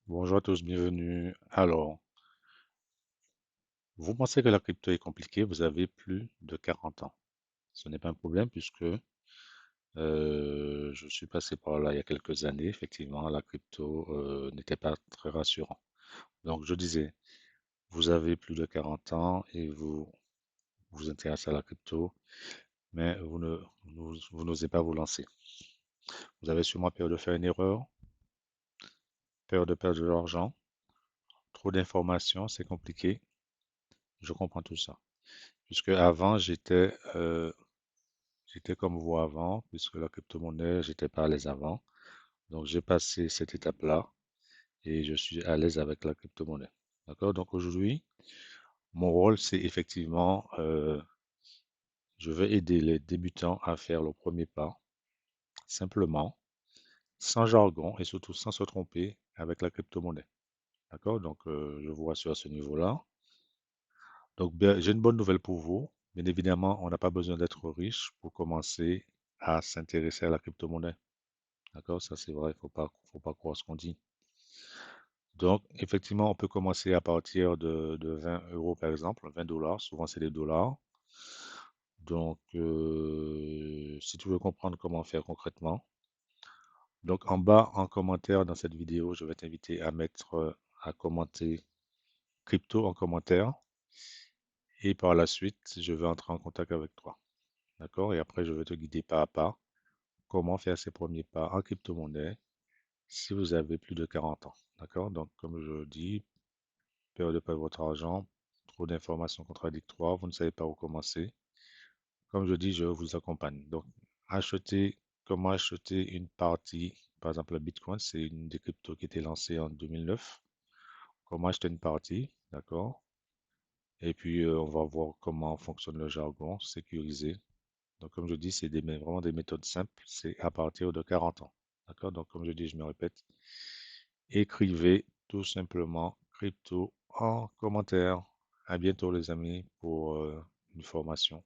Bonjour à tous, bienvenue. Alors, vous pensez que la crypto est compliquée, vous avez plus de 40 ans. Ce n'est pas un problème puisque je suis passé par là il y a quelques années. Effectivement, la crypto n'était pas très rassurant. Donc, je disais, vous avez plus de 40 ans et vous vous intéressez à la crypto, mais vous n'osez pas vous lancer. Vous avez sûrement peur de faire une erreur, peur de perdre de l'argent, trop d'informations, c'est compliqué. Je comprends tout ça. Puisque avant, j'étais comme vous avant, puisque la crypto-monnaie, j'étais pas à l'aise avant. Donc, j'ai passé cette étape-là et je suis à l'aise avec la crypto-monnaie. D'accord? Donc, aujourd'hui, mon rôle, c'est effectivement, je vais aider les débutants à faire le premier pas, simplement, sans jargon et surtout sans se tromper avec la crypto-monnaie. D'accord? Donc, je vous rassure à ce niveau-là. Donc, bien, j'ai une bonne nouvelle pour vous. Bien évidemment, on n'a pas besoin d'être riche pour commencer à s'intéresser à la crypto-monnaie. D'accord? Ça, c'est vrai, faut pas croire ce qu'on dit. Donc, effectivement, on peut commencer à partir de 20 euros, par exemple, 20 dollars. Souvent, c'est des dollars. Donc, si tu veux comprendre comment faire concrètement, donc en bas, en commentaire dans cette vidéo, je vais t'inviter à mettre, à commenter crypto en commentaire. Et par la suite, je vais entrer en contact avec toi. D'accord? Et après, je vais te guider pas à pas comment faire ces premiers pas en crypto-monnaie si vous avez plus de 40 ans. D'accord? Donc, comme je dis, perdez pas votre argent, trop d'informations contradictoires, vous ne savez pas où commencer. Comme je dis, je vous accompagne. Donc, comment acheter une partie, par exemple le Bitcoin, c'est une des cryptos qui a été lancée en 2009. Comment acheter une partie, d'accord? Et puis, on va voir comment fonctionne le jargon sécurisé. Donc, comme je dis, vraiment des méthodes simples. C'est à partir de 40 ans. D'accord? Donc, comme je dis, je me répète, écrivez tout simplement crypto en commentaire. À bientôt, les amis, pour une formation.